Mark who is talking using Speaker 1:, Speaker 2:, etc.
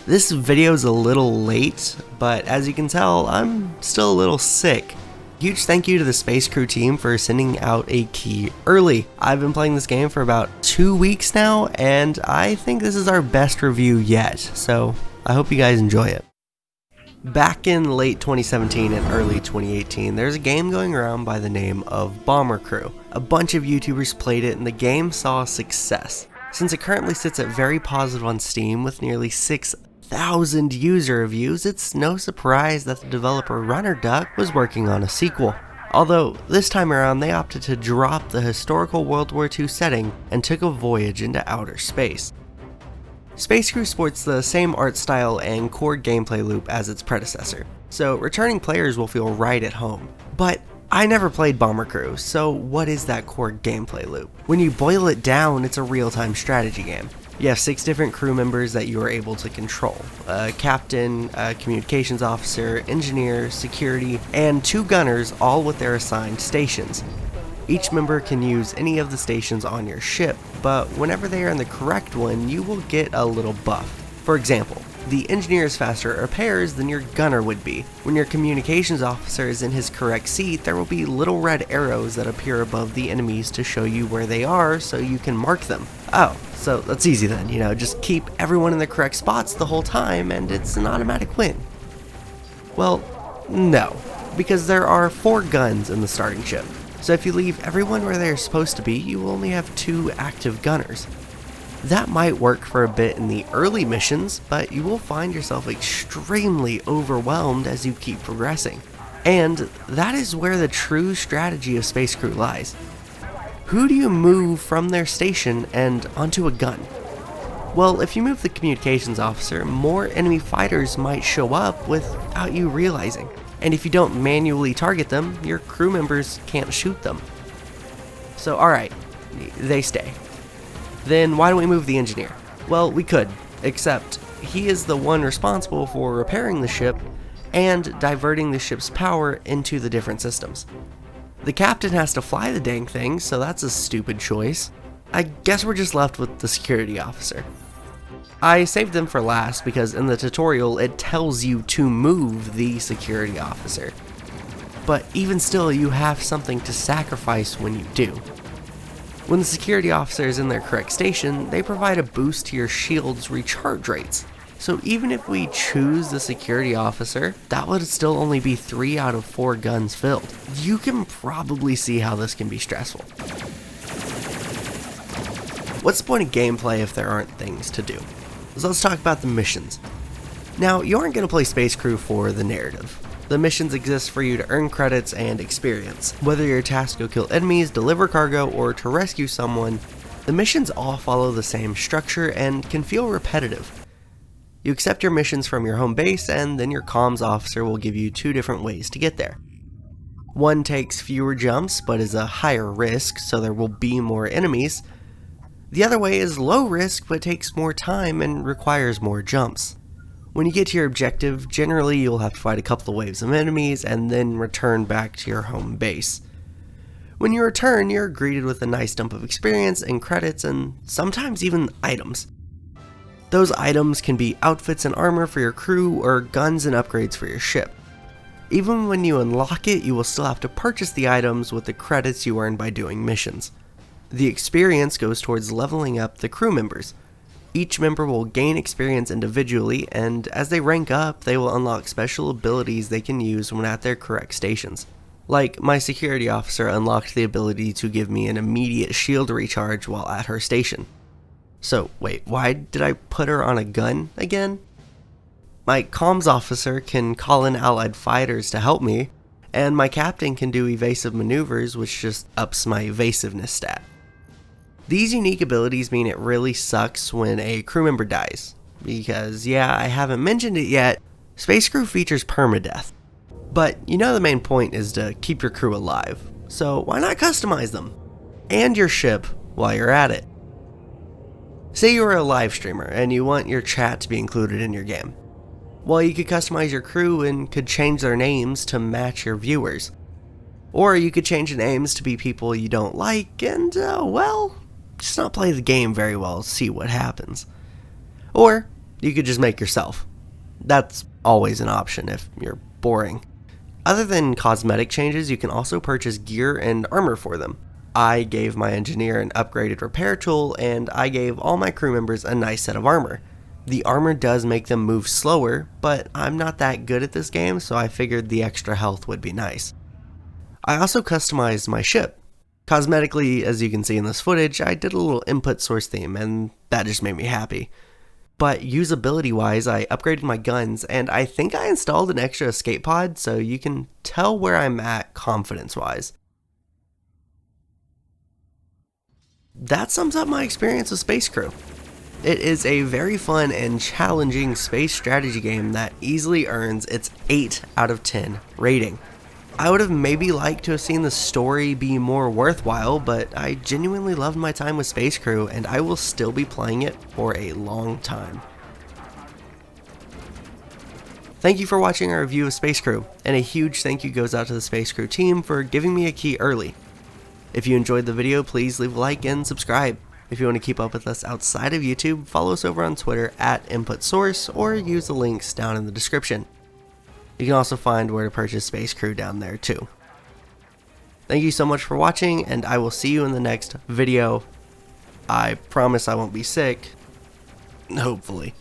Speaker 1: This video's a little late, but as you can tell, I'm still a little sick. Huge thank you to the Space Crew team for sending out a key early. I've been playing this game for about 2 weeks now, and I think this is our best review yet, so I hope you guys enjoy it. Back in late 2017 and early 2018, there's a game going around by the name of Bomber Crew. A bunch of YouTubers played it and the game saw success. Since it currently sits at very positive on Steam with nearly 6,000 user reviews, it's no surprise that the developer Runner Duck was working on a sequel. Although, this time around they opted to drop the historical World War II setting and took a voyage into outer space. Space Crew sports the same art style and core gameplay loop as its predecessor, so returning players will feel right at home. But I never played Bomber Crew, so what is that core gameplay loop? When you boil it down, it's a real-time strategy game. You have 6 different crew members that you are able to control. A captain, a communications officer, engineer, security, and 2 gunners, all with their assigned stations. Each member can use any of the stations on your ship, but whenever they are in the correct one, you will get a little buff. For example, the engineer is faster at repairs than your gunner would be. When your communications officer is in his correct seat, there will be little red arrows that appear above the enemies to show you where they are so you can mark them. Oh, so that's easy then, just keep everyone in the correct spots the whole time and it's an automatic win. Well, no, because there are 4 guns in the starting ship. So if you leave everyone where they're supposed to be, you will only have 2 active gunners. That might work for a bit in the early missions, but you will find yourself extremely overwhelmed as you keep progressing. And that is where the true strategy of Space Crew lies. Who do you move from their station and onto a gun? Well, if you move the communications officer, more enemy fighters might show up without you realizing. And if you don't manually target them, your crew members can't shoot them. So alright, they stay. Then why don't we move the engineer? Well, we could, except he is the one responsible for repairing the ship and diverting the ship's power into the different systems. The captain has to fly the dang thing, so that's a stupid choice. I guess we're just left with the security officer. I saved them for last because in the tutorial it tells you to move the security officer. But even still, you have something to sacrifice when you do. When the security officer is in their correct station, they provide a boost to your shield's recharge rates. So even if we choose the security officer, that would still only be 3 out of 4 guns filled. You can probably see how this can be stressful. What's the point of gameplay if there aren't things to do? So let's talk about the missions. Now, you aren't going to play Space Crew for the narrative. The missions exist for you to earn credits and experience. Whether you're tasked to kill enemies, deliver cargo, or to rescue someone, the missions all follow the same structure and can feel repetitive. You accept your missions from your home base, and then your comms officer will give you 2 different ways to get there. One takes fewer jumps, but is a higher risk, so there will be more enemies. The other way is low risk, but takes more time and requires more jumps. When you get to your objective, generally you'll have to fight a couple of waves of enemies and then return back to your home base. When you return, you're greeted with a nice dump of experience and credits and sometimes even items. Those items can be outfits and armor for your crew or guns and upgrades for your ship. Even when you unlock it, you will still have to purchase the items with the credits you earn by doing missions. The experience goes towards leveling up the crew members. Each member will gain experience individually, and as they rank up, they will unlock special abilities they can use when at their correct stations. Like, my security officer unlocked the ability to give me an immediate shield recharge while at her station. So, wait, why did I put her on a gun again? My comms officer can call in allied fighters to help me, and my captain can do evasive maneuvers, which just ups my evasiveness stat. These unique abilities mean it really sucks when a crew member dies, because yeah, I haven't mentioned it yet, Space Crew features permadeath. But you know the main point is to keep your crew alive, so why not customize them? And your ship while you're at it. Say you are a live streamer and you want your chat to be included in your game. Well, you could customize your crew and could change their names to match your viewers. Or you could change the names to be people you don't like and, just not play the game very well, see what happens. Or you could just make yourself. That's always an option if you're boring. Other than cosmetic changes, you can also purchase gear and armor for them. I gave my engineer an upgraded repair tool, and I gave all my crew members a nice set of armor. The armor does make them move slower, but I'm not that good at this game, so I figured the extra health would be nice. I also customized my ship. Cosmetically, as you can see in this footage, I did a little InputSource theme, and that just made me happy. But usability wise, I upgraded my guns, and I think I installed an extra escape pod, so you can tell where I'm at confidence wise. That sums up my experience with Space Crew. It is a very fun and challenging space strategy game that easily earns its 8 out of 10 rating. I would have maybe liked to have seen the story be more worthwhile, but I genuinely loved my time with Space Crew, and I will still be playing it for a long time. Thank you for watching our review of Space Crew, and a huge thank you goes out to the Space Crew team for giving me a key early. If you enjoyed the video, please leave a like and subscribe. If you want to keep up with us outside of YouTube, follow us over on Twitter at InputSource, or use the links down in the description. You can also find where to purchase Space Crew down there too. Thank you so much for watching, and I will see you in the next video. I promise I won't be sick. Hopefully.